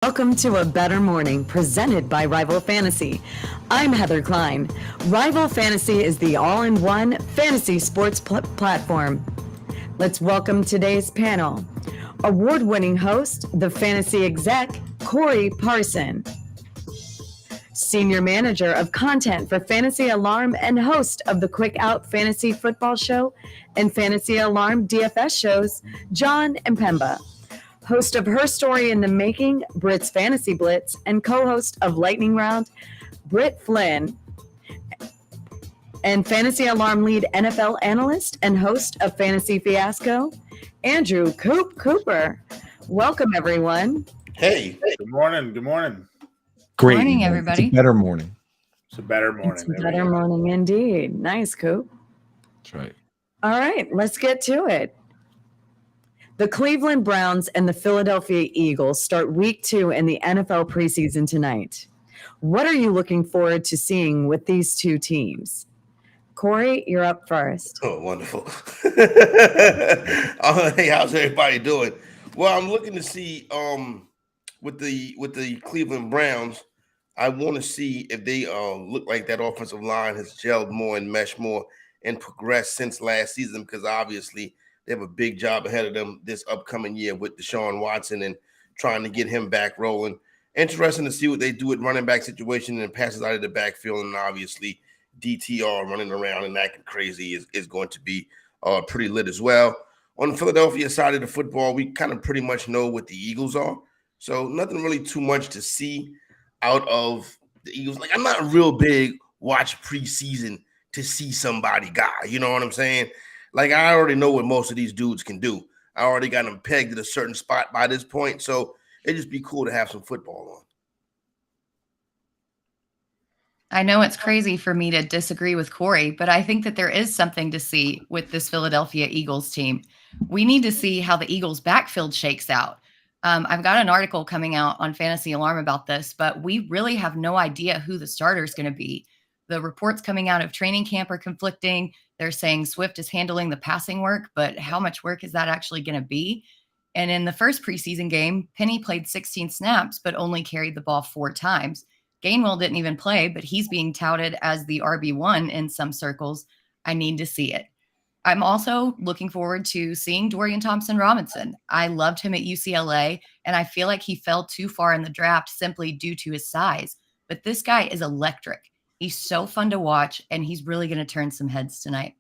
Welcome to A Bettor Morning, presented by Rival Fantasy. I'm Heather Klein. Rival Fantasy is the all-in-one fantasy sports platform. Let's welcome today's panel. Award-winning host, the fantasy exec, Corey Parson. Senior Manager of Content for Fantasy Alarm and host of the Quick Out Fantasy Football Show and Fantasy Alarm DFS shows, Jon Impemba. Host of Her Story in the Making, Britt's Fantasy Blitz, and co-host of Lightning Round, Britt Flynn. And Fantasy Alarm lead NFL analyst and host of Fantasy Fiasco, Andrew Coop Cooper. Welcome, everyone. Hey, good morning. Good morning. Great morning, everybody. It's a better morning. It's a better morning. It's a better morning indeed. Nice, Coop. That's right. All right, let's get to it. The Cleveland Browns and the Philadelphia Eagles start week 2 in the NFL preseason tonight. What are you looking forward to seeing with these two teams? Corey, you're up first. Oh, wonderful. Hey, how's everybody doing? Well, I'm looking to see with the Cleveland Browns, I want to see if they look like that offensive line has gelled more and meshed more and progressed since last season, because obviously they have a big job ahead of them this upcoming year with Deshaun Watson and trying to get him back rolling. Interesting to see what they do with running back situation and passes out of the backfield, and obviously DTR running around and acting crazy is going to be pretty lit as well. On the Philadelphia side of the football, we kind of pretty much know what the Eagles are, so nothing really too much to see out of the Eagles. Like, I'm not real big watch preseason to see somebody guy, you know what I'm saying? Like, I already know what most of these dudes can do. I already got them pegged at a certain spot by this point, so it'd just be cool to have some football on. I know it's crazy for me to disagree with Corey, but I think that there is something to see with this Philadelphia Eagles team. We need to see how the Eagles backfield shakes out. I've got an article coming out on Fantasy Alarm about this, but we really have no idea who the starter is going to be. The reports coming out of training camp are conflicting. They're saying Swift is handling the passing work, but how much work is that actually going to be? And in the first preseason game, Penny played 16 snaps, but only carried the ball 4 times. Gainwell didn't even play, but he's being touted as the RB1 in some circles. I need to see it. I'm also looking forward to seeing Dorian Thompson-Robinson. I loved him at UCLA, and I feel like he fell too far in the draft simply due to his size. But this guy is electric. He's so fun to watch, and he's really going to turn some heads tonight.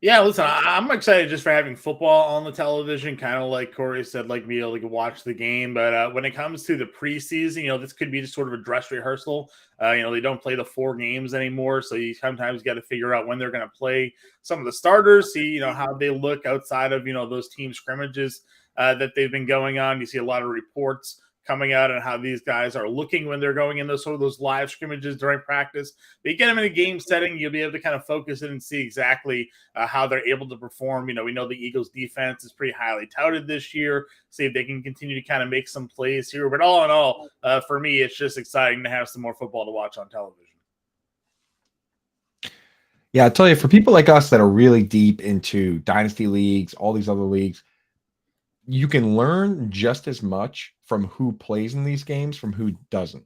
Yeah, listen, I'm excited just for having football on the television, kind of like Corey said, like me able to watch the game. But when it comes to the preseason, this could be just sort of a dress rehearsal. They don't play the 4 games anymore, so you sometimes got to figure out when they're going to play some of the starters, see, how they look outside of, those team scrimmages that they've been going on. You see a lot of reports coming out on how these guys are looking when they're going in those live scrimmages during practice. But you get them in a game setting, you'll be able to kind of focus in and see exactly how they're able to perform. We know the Eagles defense is pretty highly touted this year. See if they can continue to kind of make some plays here. But all in all, for me, it's just exciting to have some more football to watch on television. Yeah, I tell you, for people like us that are really deep into dynasty leagues, all these other leagues, you can learn just as much from who plays in these games from who doesn't.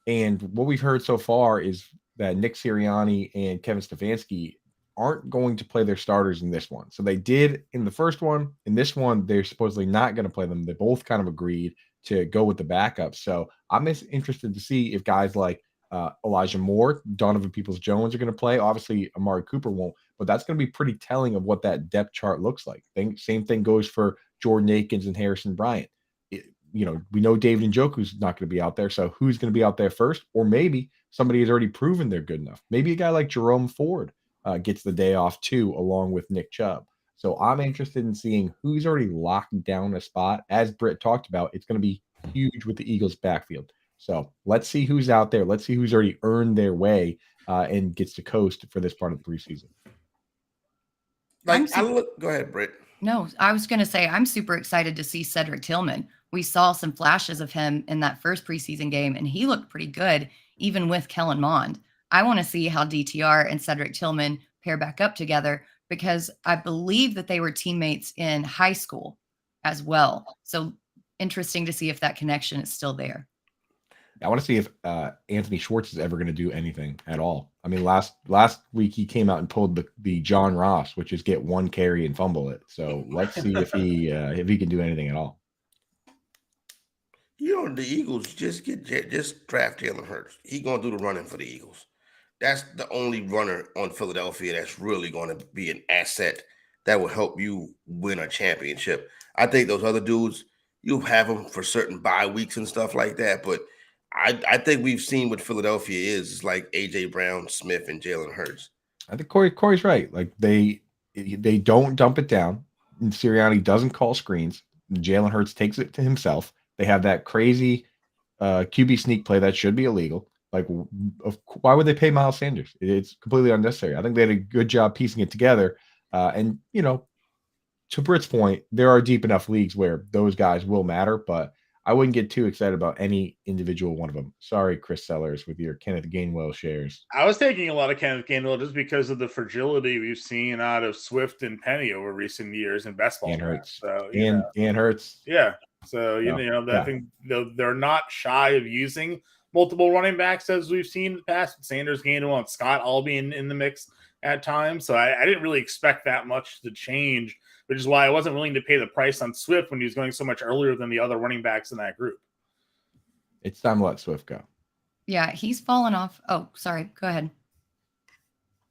And what we've heard so far is that Nick Sirianni and Kevin Stefanski aren't going to play their starters in this one. So they did in the first one. In this one, they're supposedly not going to play them. They both kind of agreed to go with the backup. So I'm interested to see if guys like Elijah Moore, Donovan Peoples-Jones are going to play. Obviously, Amari Cooper won't, but that's going to be pretty telling of what that depth chart looks like. Same thing goes for Jordan Akins and Harrison Bryant. We know David Njoku's not going to be out there, so who's going to be out there first? Or maybe somebody has already proven they're good enough. Maybe a guy like Jerome Ford gets the day off too, along with Nick Chubb. So I'm interested in seeing who's already locked down a spot. As Britt talked about, it's going to be huge with the Eagles' backfield. So let's see who's out there. Let's see who's already earned their way and gets to coast for this part of the preseason. Go ahead, Britt. No, I was going to say I'm super excited to see Cedric Tillman. We saw some flashes of him in that first preseason game, and he looked pretty good, even with Kellen Mond. I want to see how DTR and Cedric Tillman pair back up together, because I believe that they were teammates in high school as well. So interesting to see if that connection is still there. I want to see if Anthony Schwartz is ever going to do anything at all. I mean, last week he came out and pulled the John Ross, which is get one carry and fumble it. So let's see if he can do anything at all. You know, the Eagles just draft Jalen Hurts. He's gonna do the running for the Eagles. That's the only runner on Philadelphia that's really going to be an asset that will help you win a championship. I think those other dudes, you'll have them for certain bye weeks and stuff like that, but I think we've seen what Philadelphia is like A.J. Brown, Smith, and Jalen Hurts. I think Corey's right. Like they don't dump it down. And Sirianni doesn't call screens. Jalen Hurts takes it to himself. They have that crazy QB sneak play that should be illegal. Like, why would they pay Miles Sanders? It's completely unnecessary. I think they had a good job piecing it together. And, you know, to Britt's point, there are deep enough leagues where those guys will matter, but I wouldn't get too excited about any individual one of them. Sorry, Chris Sellers, with your Kenneth Gainwell shares. I was taking a lot of Kenneth Gainwell just because of the fragility we've seen out of Swift and Penny over recent years in best ball. And Hurts. So, and Hurts. Yeah. So, I think they're not shy of using multiple running backs as we've seen in the past, with Sanders, Gainwell, and Scott all being in the mix at times. So I didn't really expect that much to change, which is why I wasn't willing to pay the price on Swift when he was going so much earlier than the other running backs in that group. It's time to let Swift go. Yeah, he's fallen off. Oh, sorry. Go ahead.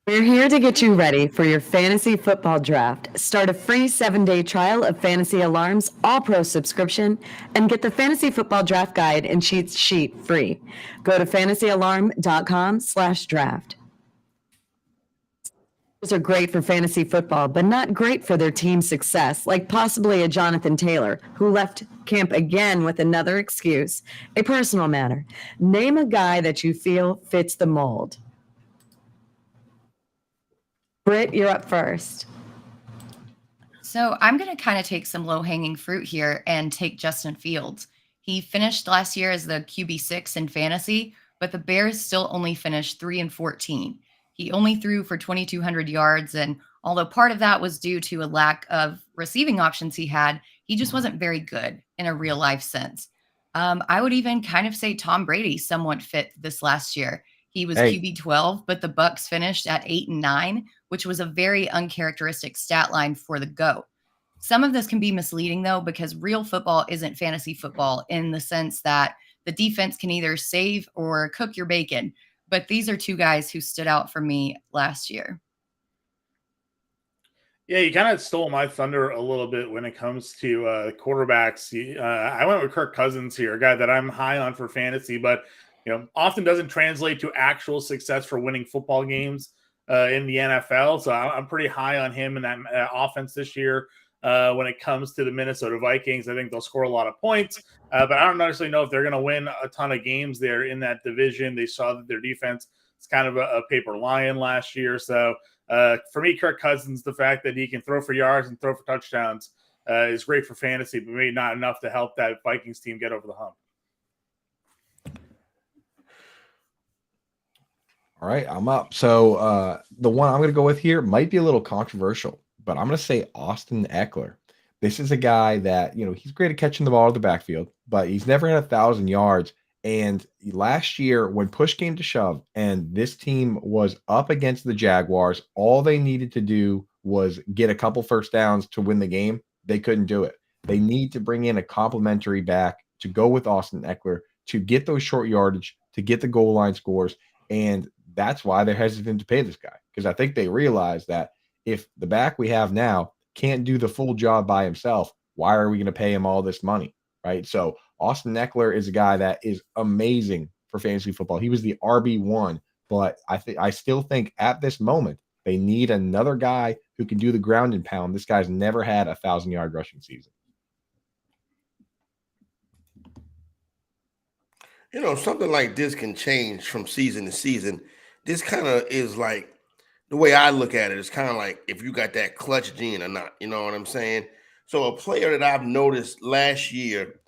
We're here to get you ready for your fantasy football draft. Start a free 7-day trial of Fantasy Alarm's All-Pro subscription and get the Fantasy Football Draft Guide and Cheat Sheet free. Go to fantasyalarm.com/draft. Those are great for fantasy football, but not great for their team's success, like possibly a Jonathan Taylor, who left camp again with another excuse. A personal matter. Name a guy that you feel fits the mold. Britt, you're up first. So I'm going to kind of take some low-hanging fruit here and take Justin Fields. He finished last year as the QB6 in fantasy, but the Bears still only finished 3-14. He only threw for 2,200 yards, and although part of that was due to a lack of receiving options he had, he just wasn't very good in a real-life sense. I would even kind of say Tom Brady somewhat fit this last year. He was QB 12, but the Bucs finished at 8-9, which was a very uncharacteristic stat line for the GOAT. Some of this can be misleading, though, because real football isn't fantasy football in the sense that the defense can either save or cook your bacon. But these are two guys who stood out for me last year. Yeah, you kind of stole my thunder a little bit when it comes to quarterbacks. I went with Kirk Cousins here, a guy that I'm high on for fantasy, but often doesn't translate to actual success for winning football games in the NFL. So I'm pretty high on him in that offense this year. When it comes to the Minnesota Vikings, I think they'll score a lot of points, but I don't necessarily know if they're going to win a ton of games there in that division. They saw that their defense is kind of a paper lion last year. So for me, Kirk Cousins, the fact that he can throw for yards and throw for touchdowns is great for fantasy, but maybe not enough to help that Vikings team get over the hump. All right, I'm up. So the one I'm going to go with here might be a little controversial, but I'm going to say Austin Eckler. This is a guy that, he's great at catching the ball out of the backfield, but he's never had 1,000 yards. And last year, when push came to shove and this team was up against the Jaguars, all they needed to do was get a couple first downs to win the game. They couldn't do it. They need to bring in a complimentary back to go with Austin Eckler to get those short yardage, to get the goal line scores. And that's why they're hesitant to pay this guy, because I think they realize that if the back we have now can't do the full job by himself, why are we going to pay him all this money, right? So Austin Eckler is a guy that is amazing for fantasy football. He was the RB1, but I still think at this moment they need another guy who can do the ground and pound. This guy's never had 1,000-yard rushing season. Something like this can change from season to season. This kind of is like, the way I look at it is kind of like if you got that clutch gene or not, you know what I'm saying? So a player that I've noticed last year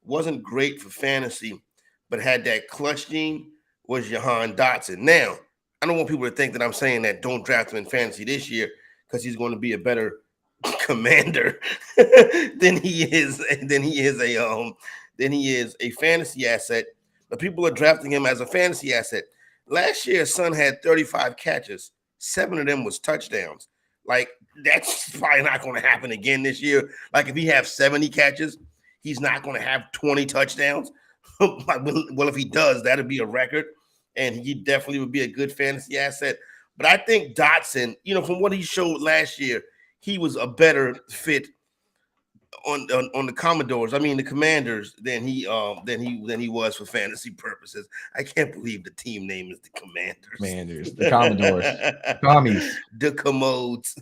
wasn't great for fantasy, but had that clutch gene was Jahan Dotson. Now, I don't want people to think that I'm saying that don't draft him in fantasy this year because he's going to be a better commander than he is a fantasy asset. But people are drafting him as a fantasy asset. Last year, Son had 35 catches. 7 of them was touchdowns. Like, that's probably not going to happen again this year. Like, if he has 70 catches, he's not going to have 20 touchdowns. Well, if he does, that'd be a record, and he definitely would be a good fantasy asset. But I think Dotson, from what he showed last year, he was a better fit on the Commodores. I mean, the Commanders than he was for fantasy purposes. I can't believe the team name is the Commanders. The Commodores, the Commies, the Commodes.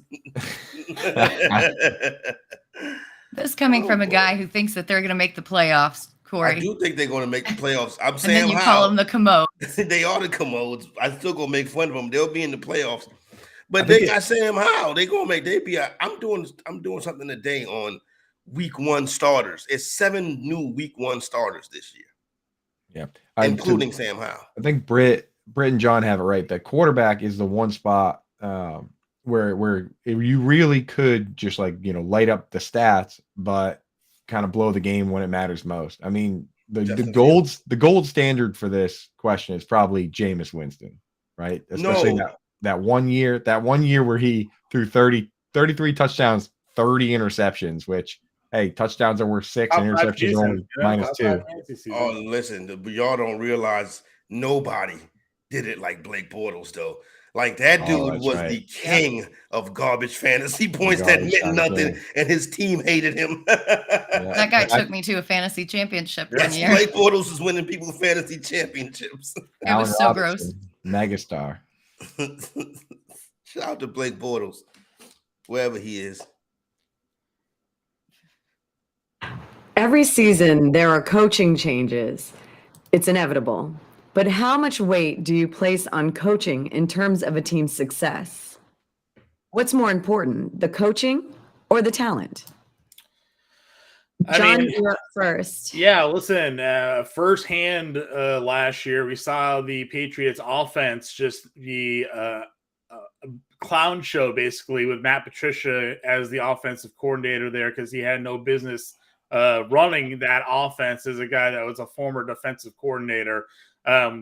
This coming from a guy who thinks that they're going to make the playoffs, Corey. I do think they're going to make the playoffs. I'm and Sam then you Howell. call them the commodes. They are the Commodes. I still gonna make fun of them. They'll be in the playoffs, but they got Sam Howell. They gonna make. I'm doing something today on week 1 starters. It's 7 new week 1 starters this year. Yeah, including Sam Howell. I think Britt and Jon have it right. That quarterback is the one spot where you really could just light up the stats, but kind of blow the game when it matters most. I mean, the gold standard for this question is probably Jameis Winston, right? Especially that one year where he threw 33 touchdowns, 30 interceptions, which, hey, touchdowns are worth 6 and interceptions are only -2. Oh, listen, y'all don't realize nobody did it like Blake Bortles, though. Like, that dude was the king of garbage fantasy points that meant nothing, and his team hated him. That guy took me to a fantasy championship one year. Blake Bortles was winning people fantasy championships. It was so gross. Megastar. Shout out to Blake Bortles, wherever he is. Every season, there are coaching changes. It's inevitable. But how much weight do you place on coaching in terms of a team's success? What's more important, the coaching or the talent? Jon, you're up first. Yeah, listen, firsthand last year, we saw the Patriots offense just be a clown show, basically, with Matt Patricia as the offensive coordinator there, because he had no business running that offense as a guy that was a former defensive coordinator.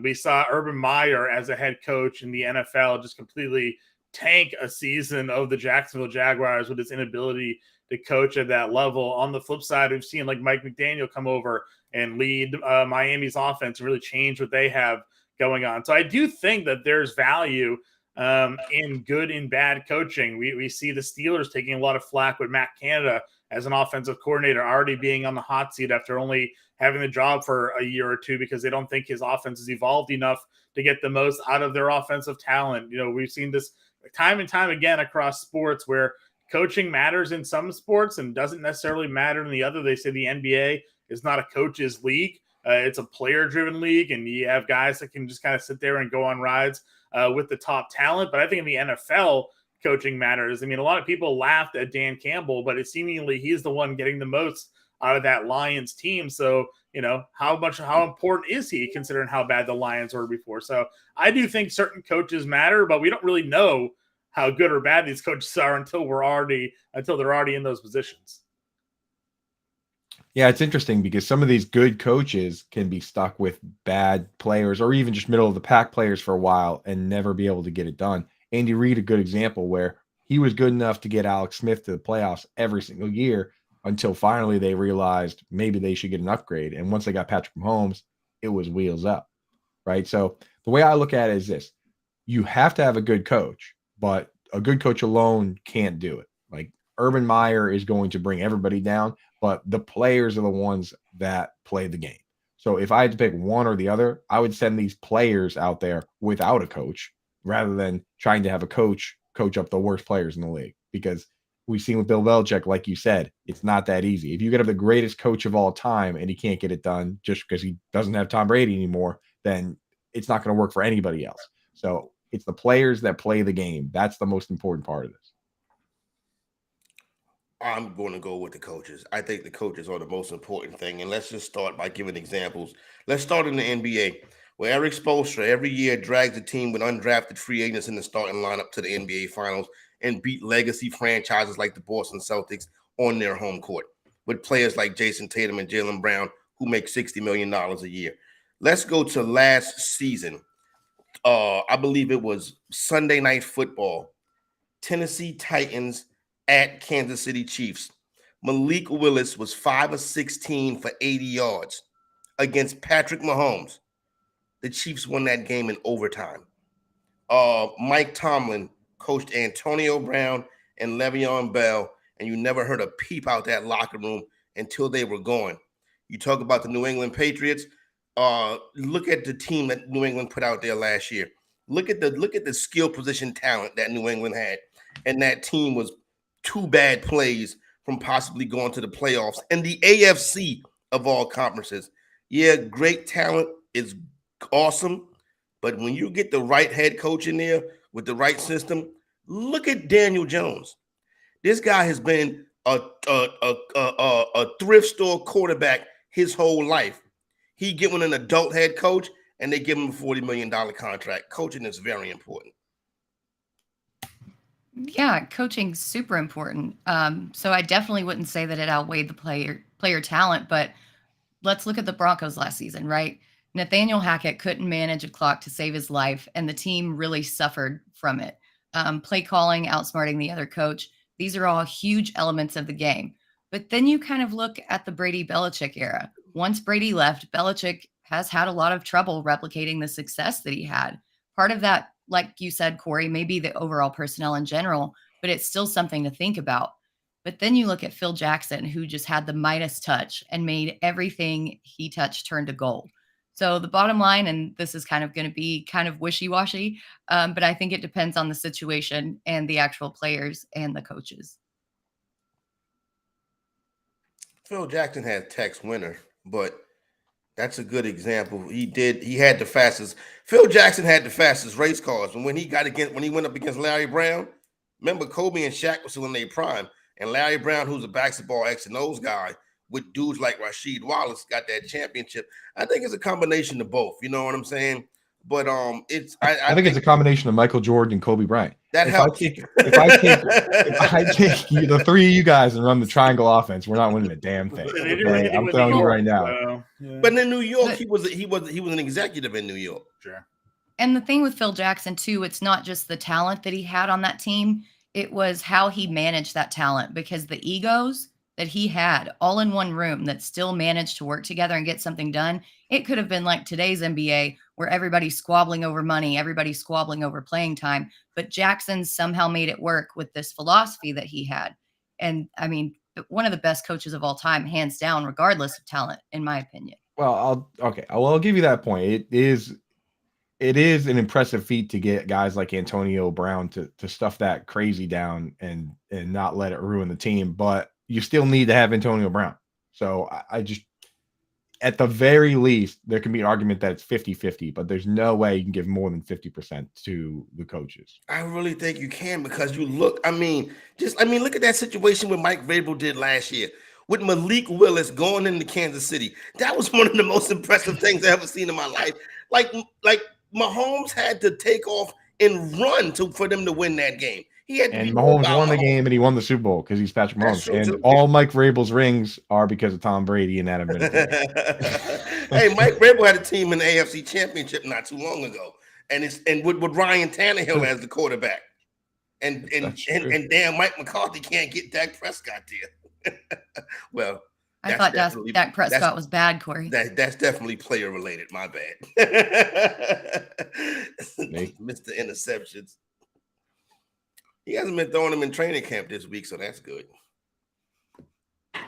We saw Urban Meyer as a head coach in the NFL just completely tank a season of the Jacksonville Jaguars with his inability to coach at that level. On the flip side, we've seen like Mike McDaniel come over and lead Miami's offense and really change what they have going on. So I do think that there's value in good and bad coaching. We see the Steelers taking a lot of flack with Matt Canada as an offensive coordinator already being on the hot seat after only having the job for a year or two because they don't think his offense has evolved enough to get the most out of their offensive talent. We've seen this time and time again across sports where coaching matters in some sports and doesn't necessarily matter in the other. They say the NBA is not a coach's league. It's a player-driven league, and you have guys that can just kind of sit there and go on rides with the top talent. But I think in the NFL, coaching matters. I mean, a lot of people laughed at Dan Campbell, but it's seemingly he's the one getting the most out of that Lions team. So, how important is he considering how bad the Lions were before? So I do think certain coaches matter, but we don't really know how good or bad these coaches are until they're already in those positions. Yeah, it's interesting because some of these good coaches can be stuck with bad players or even just middle of the pack players for a while and never be able to get it done. Andy Reid, a good example where he was good enough to get Alex Smith to the playoffs every single year until finally they realized maybe they should get an upgrade. And once they got Patrick Mahomes, it was wheels up, right? So the way I look at it is this. You have to have a good coach, but a good coach alone can't do it. Like Urban Meyer is going to bring everybody down, but the players are the ones that play the game. So if I had to pick one or the other, I would send these players out there without a coach rather than trying to have a coach up the worst players in the league, because we've seen with Bill Belichick, like you said, it's not that easy. If you could have the greatest coach of all time and he can't get it done just because he doesn't have Tom Brady anymore, then it's not going to work for anybody else. So it's the players that play the game. That's the most important part of this. I'm going to go with the coaches. I think the coaches are the most important thing. And let's just start by giving examples. Let's start in the NBA, where Eric Spoelstra every year drags a team with undrafted free agents in the starting lineup to the NBA Finals. and beat legacy franchises like the Boston Celtics on their home court with players like Jason Tatum and Jaylen Brown who make $60 million a year. Let's go to last season. I believe it was Sunday Night Football. Tennessee Titans at Kansas City Chiefs. Malik Willis was 5 of 16 for 80 yards against Patrick Mahomes. The Chiefs won that game in overtime. Mike Tomlin coached Antonio Brown and Le'Veon Bell, and you never heard a peep out that locker room until they were gone. You talk about the New England Patriots. Look at the team that New England put out there last year. Look at the skill position talent that New England had, and that team was 2 bad plays from possibly going to the playoffs and the AFC of all conferences. Yeah, great talent is awesome, but when you get the right head coach in there with the right system, look at Daniel Jones. This guy has been a thrift store quarterback his whole life. He get with an adult head coach, and they give him a $40 million contract. Coaching is very important. Yeah, coaching's super important. So I definitely wouldn't say that it outweighed the player talent, but let's look at the Broncos last season, right? Nathaniel Hackett couldn't manage a clock to save his life, and the team really suffered from it. Play calling, outsmarting the other coach. These are all huge elements of the game. But then you kind of look at the Brady-Belichick era. Once Brady left, Belichick has had a lot of trouble replicating the success that he had. Part of that, like you said, Corey, may be the overall personnel in general, but it's still something to think about. But then you look at Phil Jackson, who just had the Midas touch and made everything he touched turn to gold. So the bottom line, and this is kind of going to be kind of wishy-washy, but I think it depends on the situation and the actual players and the coaches. Phil Jackson had Tex Winter, but that's a good example. Phil Jackson had the fastest race cars. And when he went up against Larry Brown, remember Kobe and Shaq were still in their prime. And Larry Brown, who's a basketball X and O's guy, with dudes like Rasheed Wallace, got that championship. I think it's a combination of both. You know what I'm saying? But I think it's a combination of Michael Jordan and Kobe Bryant. That helps. If I take the 3 of you guys and run the triangle offense, we're not winning a damn thing. Okay? I'm telling you right now. Yeah. But in New York, he was an executive in New York. Sure. And the thing with Phil Jackson too, it's not just the talent that he had on that team; it was how he managed that talent, because the egos that he had all in one room that still managed to work together and get something done. It could have been like today's NBA, where everybody's squabbling over money, everybody's squabbling over playing time. But Jackson somehow made it work with this philosophy that he had. And I mean, one of the best coaches of all time, hands down, regardless of talent, in my opinion. Well, I'll give you that point. It is an impressive feat to get guys like Antonio Brown to stuff that crazy down and not let it ruin the team. But you still need to have Antonio Brown. So I just, at the very least, there can be an argument that it's 50-50, but there's no way you can give more than 50% to the coaches. I really think you can, because look at that situation what Mike Vrabel did last year with Malik Willis going into Kansas City. That was one of the most impressive things I've ever seen in my life. Like Mahomes had to take off and run for them to win that game. Mahomes won the game, and he won the Super Bowl because he's Patrick Mahomes. And all Mike Vrabel's rings are because of Tom Brady and Adam Vinatieri. Hey, Mike Vrabel had a team in the AFC Championship not too long ago, and with Ryan Tannehill as the quarterback, and damn, Mike McCarthy can't get Dak Prescott there. Well, I thought Dak Prescott was bad, Corey. That's definitely player related. My bad. Mr. Interceptions. He hasn't been throwing them in training camp this week, so that's good.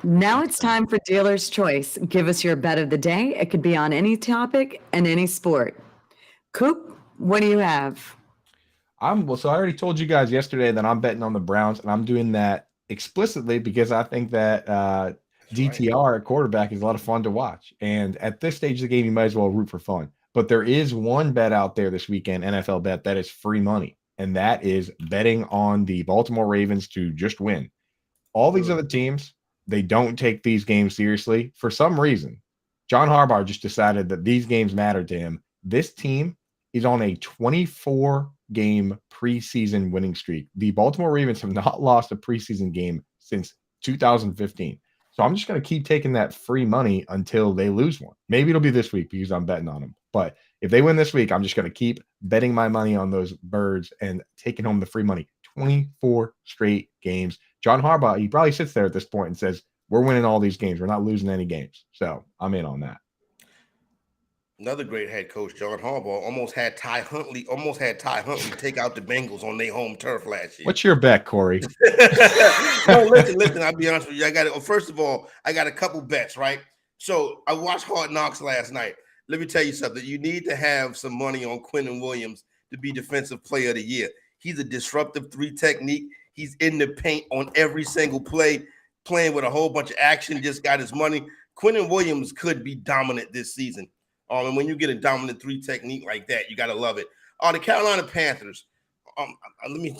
Now it's time for Dealer's Choice. Give us your bet of the day. It could be on any topic and any sport. Coop, what do you have? So I already told you guys yesterday that I'm betting on the Browns, and I'm doing that explicitly because I think that DTR at quarterback is a lot of fun to watch. And at this stage of the game, you might as well root for fun. But there is one bet out there this weekend, NFL bet, that is free money. And that is betting on the Baltimore Ravens to just win. All these other teams, they don't take these games seriously. For some reason, John Harbaugh just decided that these games matter to him. This team is on a 24 game preseason winning streak. The Baltimore Ravens have not lost a preseason game since 2015. So I'm just going to keep taking that free money until they lose one. Maybe it'll be this week because I'm betting on them. But if they win this week, I'm just going to keep betting my money on those birds and taking home the free money. 24 straight games. John Harbaugh, he probably sits there at this point and says, we're winning all these games. We're not losing any games. So I'm in on that. Another great head coach, John Harbaugh, almost had Ty Huntley take out the Bengals on their home turf last year. What's your bet, Corey? No, listen. I'll be honest with you. First of all, I got a couple bets, right? So I watched Hard Knocks last night. Let me tell you something. You need to have some money on Quentin Williams to be Defensive Player of the Year. He's a disruptive 3 technique. He's in the paint on every single play, playing with a whole bunch of action, just got his money. Quentin Williams could be dominant this season. And when you get a dominant 3 technique like that, you got to love it. The Carolina Panthers. Let me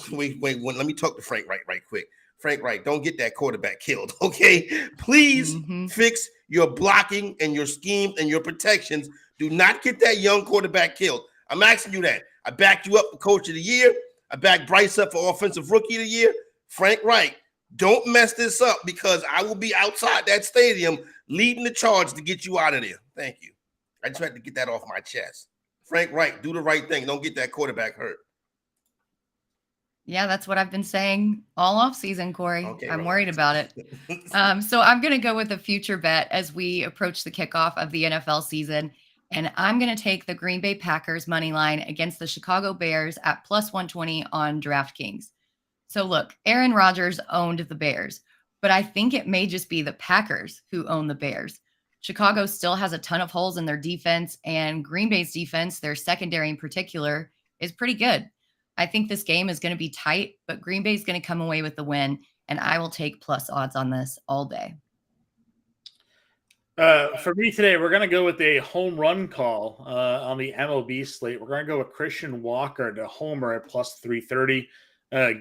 talk to Frank Wright right quick. Frank Wright, don't get that quarterback killed, okay? Please fix your blocking and your schemes and your protections. Do not get that young quarterback killed. I'm asking you that. I backed you up for Coach of the Year. I backed Bryce up for Offensive Rookie of the Year. Frank Wright, don't mess this up because I will be outside that stadium leading the charge to get you out of there. Thank you. I just had to get that off my chest. Frank Wright, do the right thing. Don't get that quarterback hurt. Yeah, that's what I've been saying all off season, Corey. Okay, I'm right. worried about it. So I'm going to go with a future bet as we approach the kickoff of the NFL season. And I'm going to take the Green Bay Packers money line against the Chicago Bears at plus 120 on DraftKings. So look, Aaron Rodgers owned the Bears, but I think it may just be the Packers who own the Bears. Chicago still has a ton of holes in their defense, and Green Bay's defense, their secondary in particular, is pretty good. I think this game is going to be tight, but Green Bay is going to come away with the win, and I will take plus odds on this all day. For me today, we're going to go with a home run call on the MLB slate. We're going to go with Christian Walker to homer at plus 330,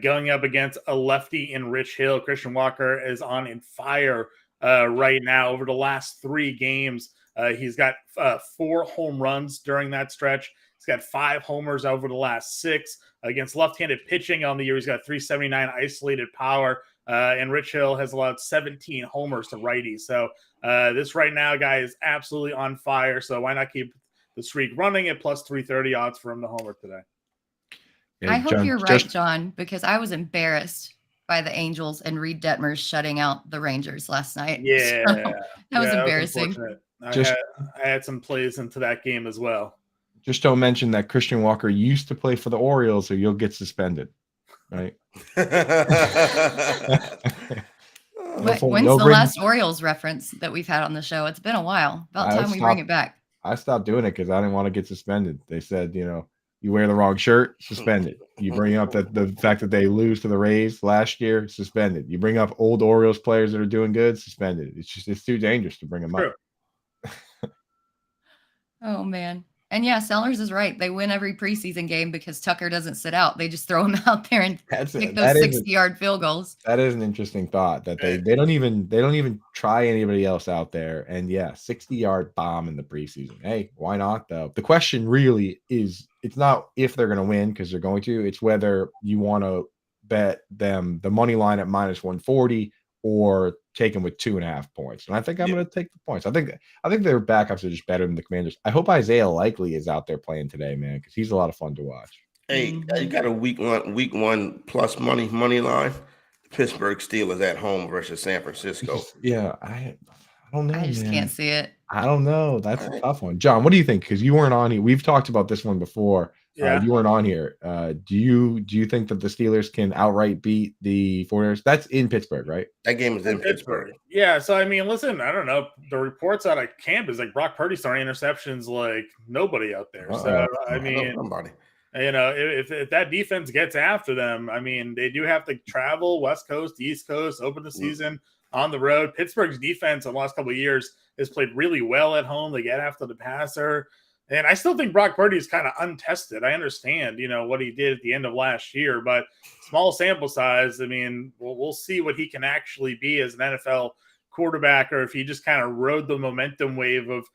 going up against a lefty in Rich Hill. Christian Walker is on fire right now. Over the last 3 games, he's got 4 home runs during that stretch. He's got 5 homers over the last 6 against left-handed pitching on the year. He's got 379 isolated power, and Rich Hill has allowed 17 homers to righties. So this right now guy is absolutely on fire. So why not keep the streak running at plus 330 odds for him to homer today? Yeah, I hope you're right, John, because I was embarrassed by the Angels and Reed Detmers shutting out the Rangers last night. Yeah, So, that was embarrassing. I had some plays into that game as well. Just don't mention that Christian Walker used to play for the Orioles, or you'll get suspended, right? When's the last Orioles reference that we've had on the show? It's been a while. About time we bring it back. I stopped doing it because I didn't want to get suspended. They said, you wear the wrong shirt, suspended. You bring up the fact that they lose to the Rays last year, suspended. You bring up old Orioles players that are doing good, suspended. It's too dangerous to bring them up. Oh, man. And yeah, Sellers is right. They win every preseason game because Tucker doesn't sit out. They just throw him out there and kick those 60-yard field goals. That is an interesting thought that they don't even try anybody else out there. And yeah, 60-yard bomb in the preseason. Hey, why not though? The question really is, it's not if they're going to win because they're going to. It's whether you want to bet them the money line at minus 140 or take them with 2.5 points. And I think I'm going to take the points. I think their backups are just better than the Commanders. I hope Isaiah Likely is out there playing today, man, because he's a lot of fun to watch. Hey, you got a week one plus money line. The Pittsburgh Steelers at home versus San Francisco. I don't know. I just can't see it. I don't know. That's a tough one. John, what do you think? Because you weren't on here. We've talked about this one before. Yeah. You weren't on here. Do you think that the Steelers can outright beat the 49ers? That's in Pittsburgh, right? That game is in Pittsburgh. Yeah. So, I mean, listen, I don't know. The reports out of camp is like Brock Purdy's throwing interceptions like nobody out there. So, I mean, nobody. If that defense gets after them, I mean, they do have to travel West Coast, East Coast, open the season on the road. Pittsburgh's defense in the last couple of years has played really well at home. They get after the passer. And I still think Brock Purdy is kind of untested. I understand, what he did at the end of last year, but small sample size. I mean, we'll see what he can actually be as an NFL quarterback, or if he just kind of rode the momentum wave of,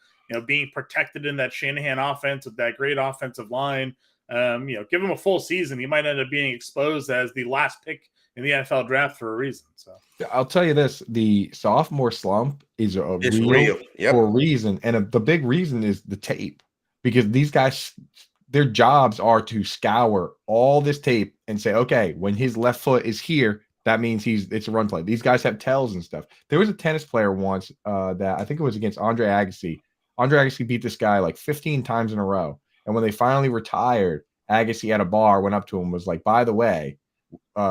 being protected in that Shanahan offense with that great offensive line. Give him a full season. He might end up being exposed as the last pick in the NFL draft for a reason. So I'll tell you this: the sophomore slump is It's real real. Yep. for a reason, and the big reason is the tape, because these guys, their jobs are to scour all this tape and say, okay, when his left foot is here, that means it's a run play. These guys have tells and stuff. There was a tennis player once that I think it was against Andre Agassi. Andre Agassi beat this guy like 15 times in a row, and when they finally retired, Agassi at a bar went up to him, was like, by the way,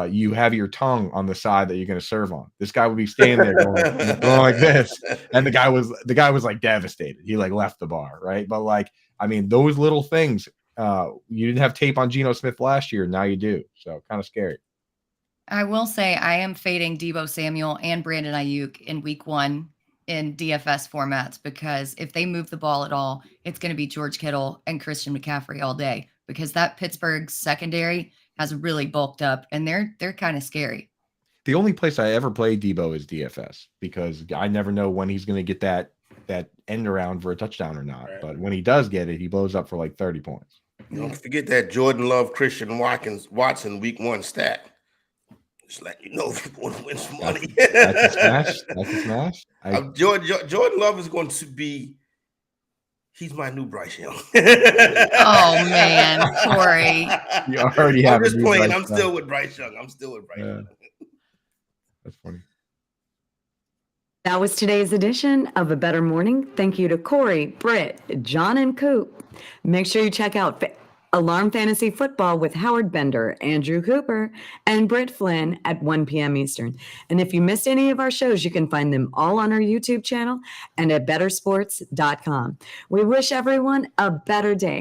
you have your tongue on the side that you're going to serve on. This guy would be standing there going like this, and the guy was like devastated. He like left the bar, right? But like, I mean, those little things. You didn't have tape on Geno Smith last year, now you do. So kind of scary. I will say I am fading Deebo Samuel and Brandon Ayuk in week 1 in DFS formats, because if they move the ball at all, it's going to be George Kittle and Christian McCaffrey all day, because that Pittsburgh secondary has really bulked up, and they're kind of scary. The only place I ever play Deebo is DFS, because I never know when he's going to get that end around for a touchdown or not. Right. But when he does get it, he blows up for like 30 points. Don't forget that Jordan Love, Christian Watson week 1 stat. Just let you know if you want to win some money. That's a smash. Jordan Love is going to be. He's my new Bryce Young. Oh man, Corey! You already have. I'm just playing. I'm still with Bryce Young. Young. That's funny. That was today's edition of A Bettor Morning. Thank you to Corey, Britt, Jon, and Coop. Make sure you check out Alarm Fantasy Football with Howard Bender, Andrew Cooper, and Britt Flynn at 1 p.m. Eastern. And if you missed any of our shows, you can find them all on our YouTube channel and at bettorsports.com. We wish everyone a better day.